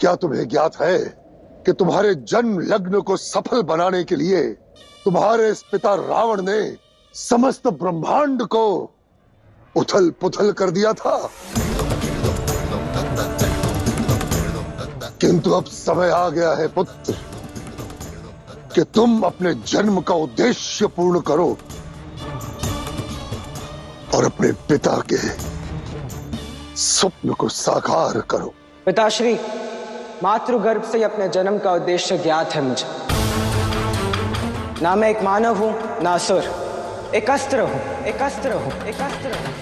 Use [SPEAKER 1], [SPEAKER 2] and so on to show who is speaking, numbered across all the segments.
[SPEAKER 1] क्या तुम्हें ज्ञात है कि तुम्हारे जन्म लग्न को सफल बनाने के लिए तुम्हारे इस पिता रावण ने समस्त ब्रह्मांड को उथल पुथल कर दिया था? किंतु अब समय आ गया है पुत्र कि तुम अपने जन्म का उद्देश्य पूर्ण करो और अपने पिता के स्वप्न को साकार करो।
[SPEAKER 2] पिताश्री, मातृगर्भ से अपने जन्म का उद्देश्य ज्ञात है मुझे। ना मैं एक मानव हूं, ना असुर। एक अस्त्र हूं, एक अस्त्र हूं, एक अस्त्र हूं।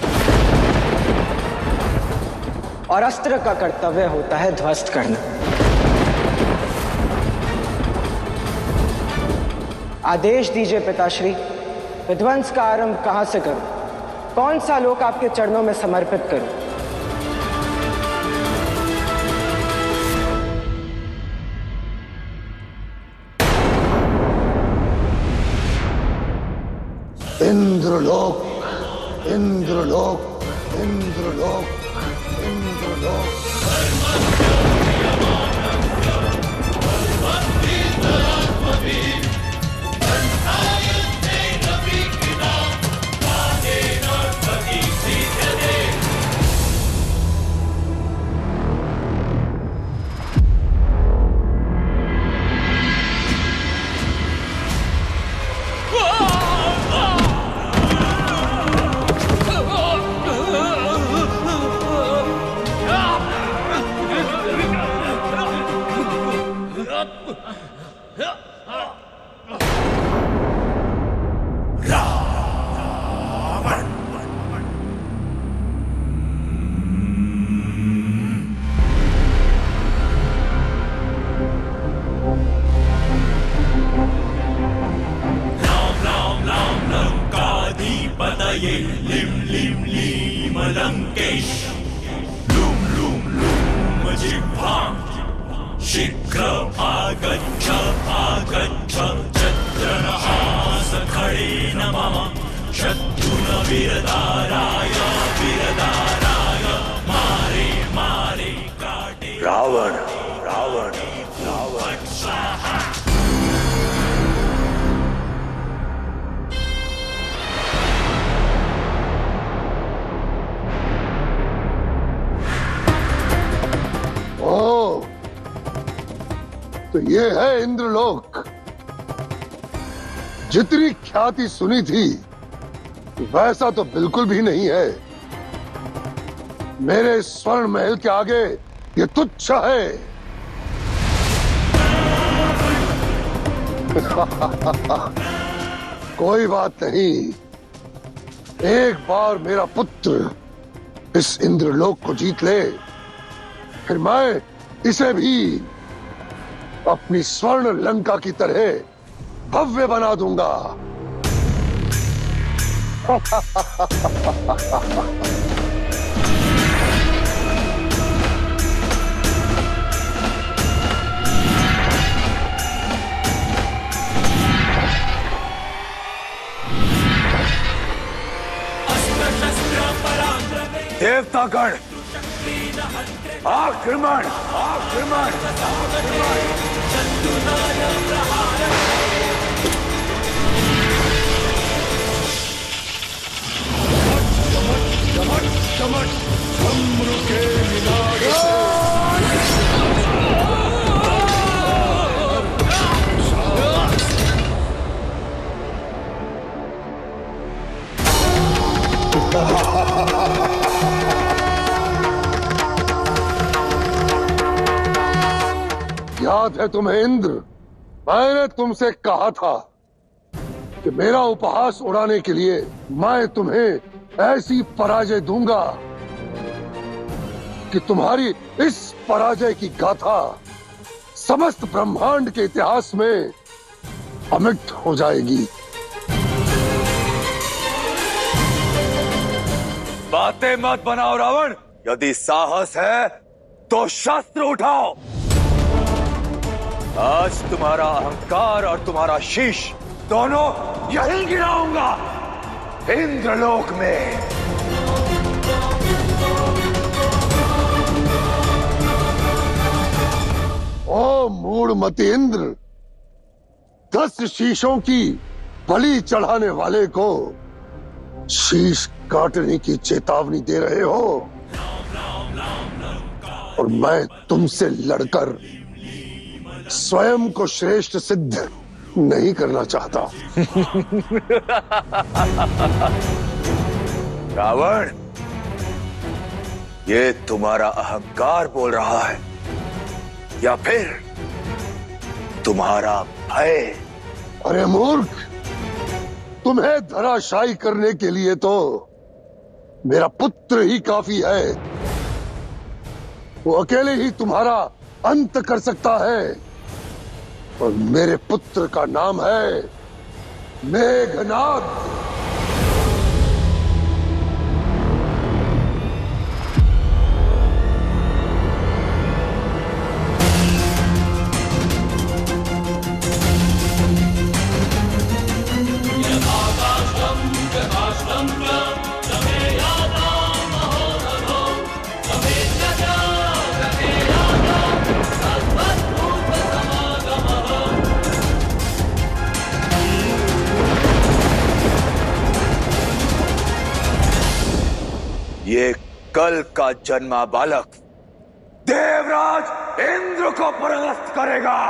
[SPEAKER 2] और अस्त्र का कर्तव्य होता है ध्वस्त करना। आदेश दीजिए पिताश्री, विध्वंस का आरंभ कहां से करूं? कौन सा लोक आपके चरणों में समर्पित करूं?
[SPEAKER 1] इंद्रलोक, इंद्रलोक, इंद्रलोक, इंद्रलोक।
[SPEAKER 3] लिम लिम लीम लंकेश लूम लूम लूम जिह्वां शीघ्र आगच्छ आगच्छ चन्द्रनः सखडेन मम शत्रुनविरदाराय विरदाराय मारे मारे काटे।
[SPEAKER 1] रावण, रावण, रावण। तो ये है इंद्रलोक। जितनी ख्याति सुनी थी वैसा तो बिल्कुल भी नहीं है। मेरे स्वर्ण महल के आगे ये तुच्छ है। कोई बात नहीं, एक बार मेरा पुत्र इस इंद्रलोक को जीत ले, फिर मैं इसे भी अपनी स्वर्ण लंका की तरह भव्य बना दूंगा। देवतागण, आक्रमण, आक्रमण, आक्रमण। चमट चमट चम्र के मीनार याद है तुम्हें इंद्र? मैंने तुमसे कहा था कि मेरा उपहास उड़ाने के लिए मैं तुम्हें ऐसी पराजय दूंगा कि तुम्हारी इस पराजय की गाथा समस्त ब्रह्मांड के इतिहास में अमिट हो जाएगी।
[SPEAKER 4] बातें मत बनाओ रावण। यदि साहस है तो शस्त्र उठाओ। आज तुम्हारा अहंकार और तुम्हारा शीश दोनों यहीं गिराऊंगा, इंद्रलोक में।
[SPEAKER 1] मूढ़मति इंद्र 10 शीशों की बलि चढ़ाने वाले को शीश काटने की चेतावनी दे रहे हो, और मैं तुमसे लड़कर स्वयं को श्रेष्ठ सिद्ध नहीं करना चाहता।
[SPEAKER 4] रावण, ये तुम्हारा अहंकार बोल रहा है या फिर तुम्हारा भय?
[SPEAKER 1] अरे मूर्ख, तुम्हें धराशायी करने के लिए तो मेरा पुत्र ही काफी है। वो अकेले ही तुम्हारा अंत कर सकता है, और मेरे पुत्र का नाम है मेघनाद।
[SPEAKER 4] ये कल का जन्मा बालक देवराज इंद्र को परास्त करेगा।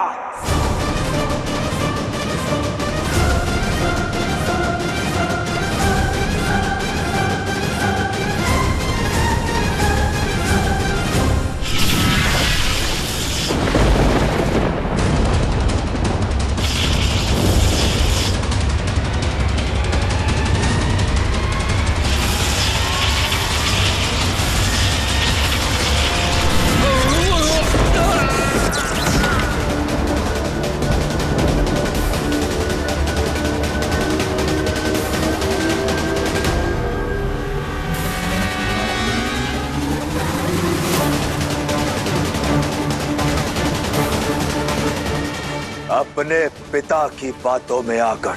[SPEAKER 4] अपने पिता की बातों में आकर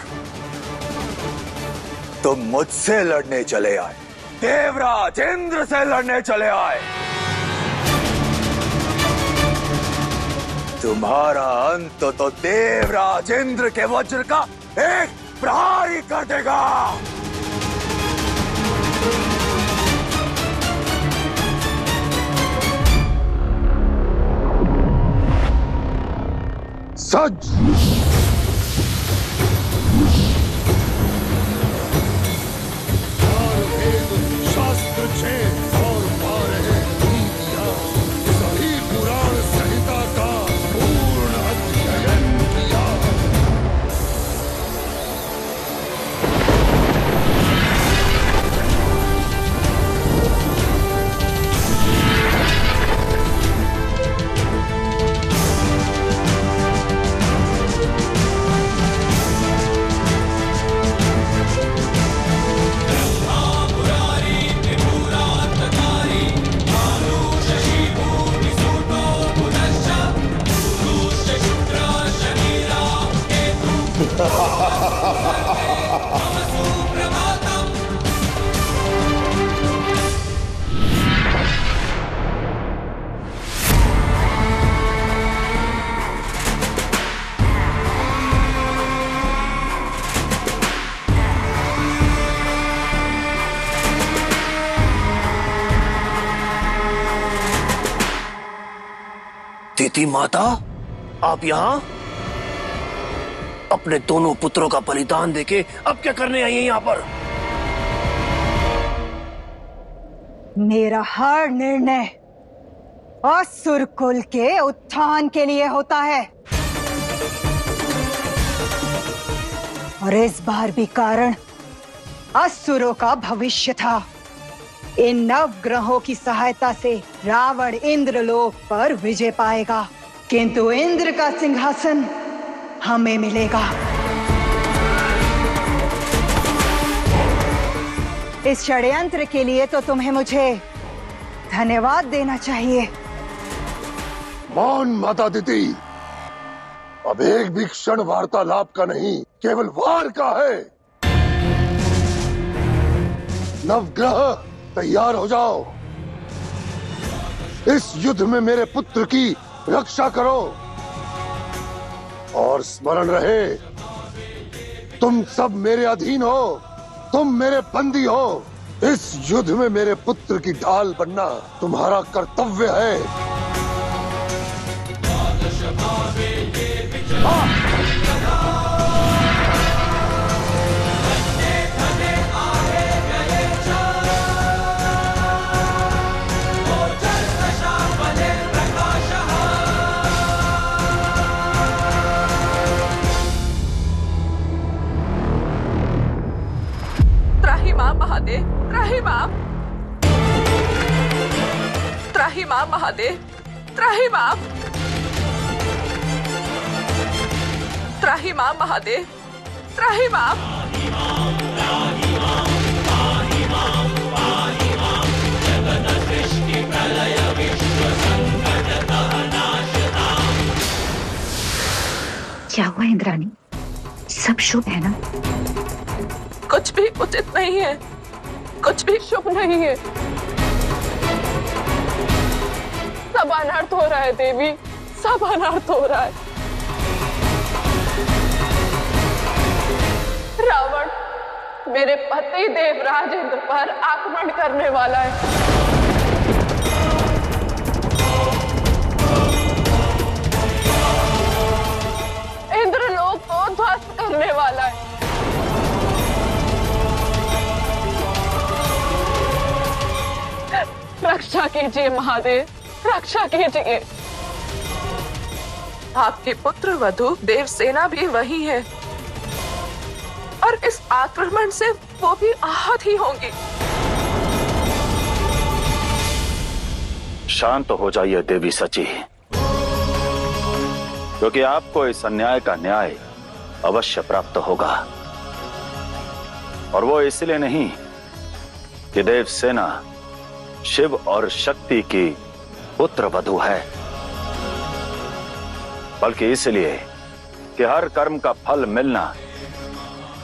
[SPEAKER 4] तुम मुझसे लड़ने चले आए, देवराज इंद्र से लड़ने चले आए। तुम्हारा अंत तो देवराज इंद्र के वज्र का एक प्रहार ही कर देगा।
[SPEAKER 1] सच शास्त्र छे और बारह नीतियां, सभी पुराण संहिता का पूर्ण अध्ययन किया।
[SPEAKER 5] तिथि माता, आप यहाँ? अपने दोनों पुत्रों का बलिदान देके अब क्या करने आई हैं यहाँ पर?
[SPEAKER 6] मेरा हर निर्णय असुर कुल के उत्थान के लिए होता है, और इस बार भी कारण असुरों का भविष्य था। इन नवग्रहों की सहायता से रावण इंद्रलोक पर विजय पाएगा, किंतु इंद्र का सिंहासन हमें मिलेगा। इस षड्यंत्र के लिए तो तुम्हें मुझे धन्यवाद देना चाहिए।
[SPEAKER 1] मौन माता दीदी, अब एक भी क्षण वार्तालाप का नहीं, केवल वार का है। नवग्रह तैयार हो जाओ, इस युद्ध में मेरे पुत्र की रक्षा करो। और स्मरण रहे, तुम सब मेरे अधीन हो, तुम मेरे बंदी हो। इस युद्ध में मेरे पुत्र की ढाल बनना तुम्हारा कर्तव्य है।
[SPEAKER 7] त्राहिमाम महादेव, त्राहिमाम, त्राहिमाम महादेव, त्राहिमाम, त्राहिमाम महादेव, त्राहिमाम।
[SPEAKER 8] क्या हुआ इंद्राणी? सब शुभ है ना?
[SPEAKER 7] कुछ भी उचित नहीं है, कुछ भी शुभ नहीं है। सब अनर्थ हो रहा है देवी, सब अनर्थ हो रहा है। रावण मेरे पति देवराज इंद्र पर आक्रमण करने वाला है। इंद्रलोक को ध्वस्त करने वाला है। रक्षा कीजिए महादेव, रक्षा कीजिए। आपके पुत्र वधु देवसेना भी वही है और इस आक्रमण से वो भी आहत ही होंगी।
[SPEAKER 9] शांत हो जाइए देवी सची, क्योंकि आपको इस अन्याय का न्याय अवश्य प्राप्त होगा। और वो इसलिए नहीं कि देवसेना शिव और शक्ति की पुत्र वधु है, बल्कि इसलिए कि हर कर्म का फल मिलना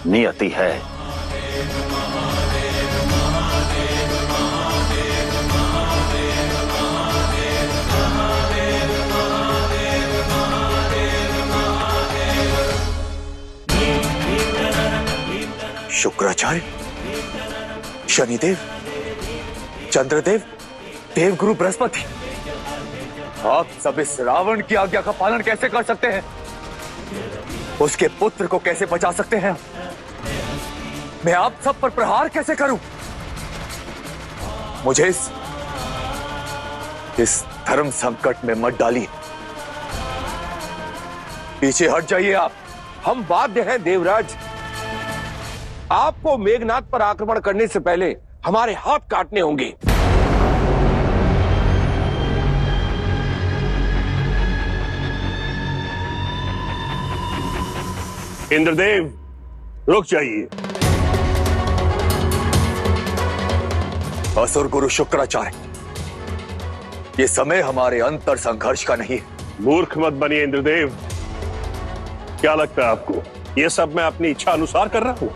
[SPEAKER 9] नियति है।
[SPEAKER 4] शुक्राचार्य, शनिदेव, चंद्रदेव, देवगुरु बृहस्पति, आप सब इस रावण की आज्ञा का पालन कैसे कर सकते हैं? उसके पुत्र को कैसे बचा सकते हैं? मैं आप सब पर प्रहार कैसे करूं? मुझे इस धर्म संकट में मत डालिए। पीछे हट जाइए आप।
[SPEAKER 10] हम बाध्य हैं देवराज। आपको मेघनाथ पर आक्रमण करने से पहले हमारे हाथ काटने होंगे।
[SPEAKER 11] इंद्रदेव, रुक जाइए।
[SPEAKER 4] असुर गुरु शुक्राचार्य, ये समय हमारे अंतर संघर्ष का नहीं है।
[SPEAKER 11] मूर्ख मत बनिए इंद्रदेव। क्या लगता है आपको ये सब मैं अपनी इच्छा अनुसार कर रहा हूं?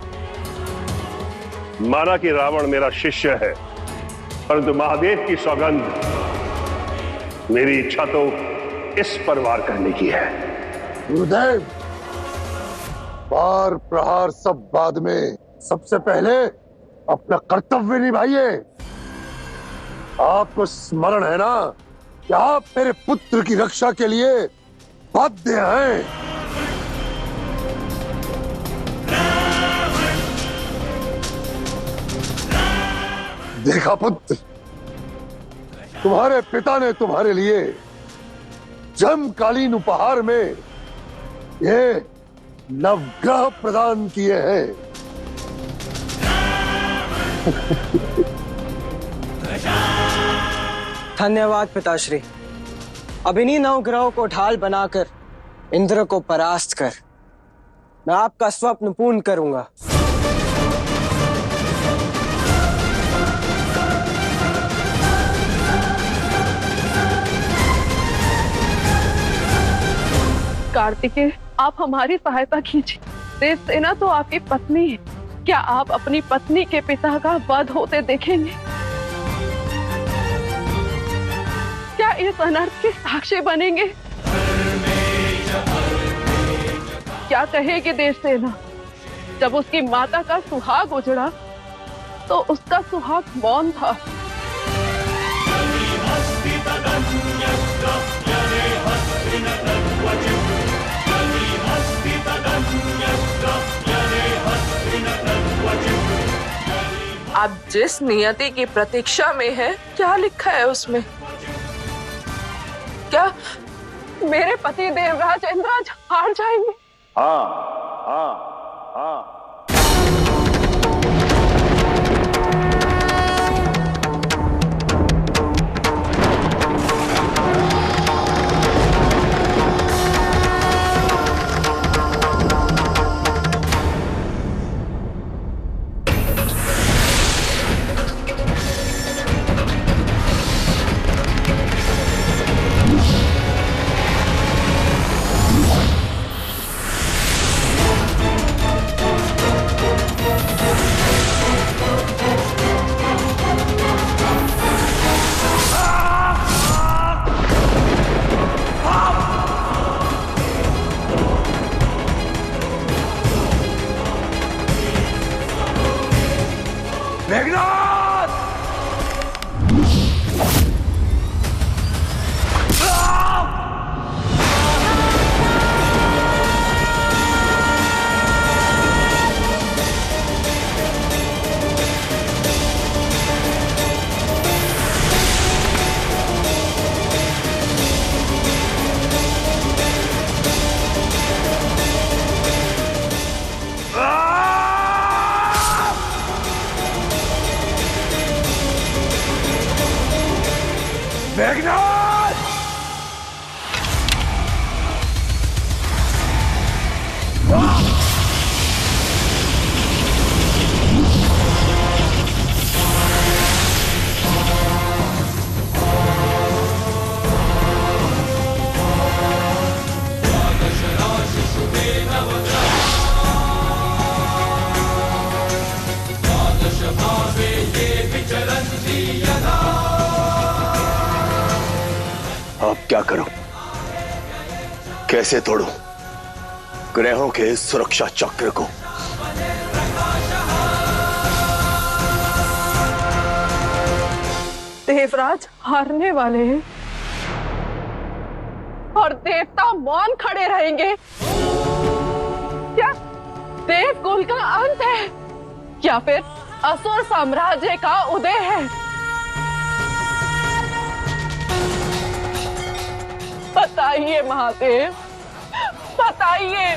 [SPEAKER 11] माना कि रावण मेरा शिष्य है, परंतु महादेव की सौगंध, मेरी इच्छा तो इस पर वार करने की है।
[SPEAKER 1] गुरुदेव, वार प्रहार सब बाद में, सबसे पहले अपना कर्तव्य निभाइए। आपको स्मरण है ना कि आप मेरे पुत्र की रक्षा के लिए बाध्य हैं। देखा पुत्र, तुम्हारे पिता ने तुम्हारे लिए जमकालीन उपहार में ये नवग्रह प्रदान किए हैं।
[SPEAKER 2] धन्यवाद पिताश्री। अब इन्हीं नवग्रहों को ढाल बनाकर इंद्र को परास्त कर मैं आपका स्वप्न पूर्ण करूंगा।
[SPEAKER 7] कार्तिकेय, आप हमारी सहायता कीजिए। देवसेना तो आपकी पत्नी है, क्या आप अपनी पत्नी के पिता का वध होते देखेंगे? क्या इस अनर्थ के साक्षी बनेंगे? क्या कहेगी देवसेना? जब उसकी माता का सुहाग उजड़ा तो उसका सुहाग मौन था।
[SPEAKER 12] आप जिस नियति की प्रतीक्षा में है, क्या लिखा है उसमें? क्या
[SPEAKER 7] मेरे पति देवराज इंद्रराज हार जाएंगे?
[SPEAKER 9] हाँ हाँ हाँ।
[SPEAKER 5] अब क्या करूं? कैसे तोड़ूं ग्रहों के इस सुरक्षा चक्र को?
[SPEAKER 7] देवराज हारने वाले हैं और देवता मौन खड़े रहेंगे। क्या देवकुल का अंत है या फिर असुर साम्राज्य का उदय है? बताइए महादेव, बताइए।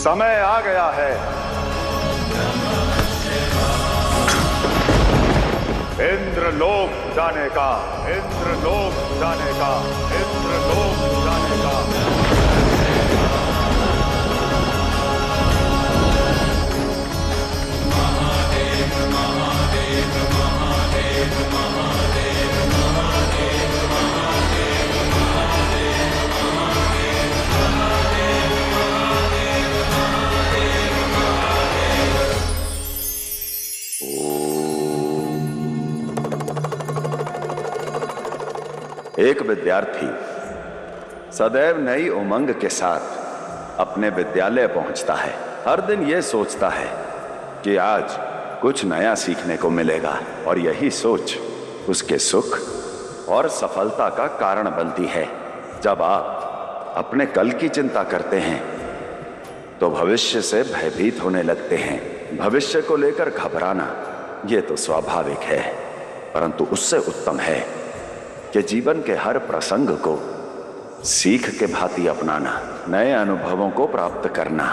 [SPEAKER 9] समय आ गया है इंद्रलोक जाने का, इंद्रलोक जाने का, इंद्रलोक जाने का। महादेव महादेव महादेव महादेव महादेव महादेव महादेव महादेव। एक विद्यार्थी सदैव नई उमंग के साथ अपने विद्यालय पहुंचता है। हर दिन यह सोचता है कि आज कुछ नया सीखने को मिलेगा और यही सोच उसके सुख और सफलता का कारण बनती है। जब आप अपने कल की चिंता करते हैं तो भविष्य से भयभीत होने लगते हैं। भविष्य को लेकर घबराना ये तो स्वाभाविक है, परंतु उससे उत्तम है कि जीवन के हर प्रसंग को सीख के भांति अपनाना, नए अनुभवों को प्राप्त करना।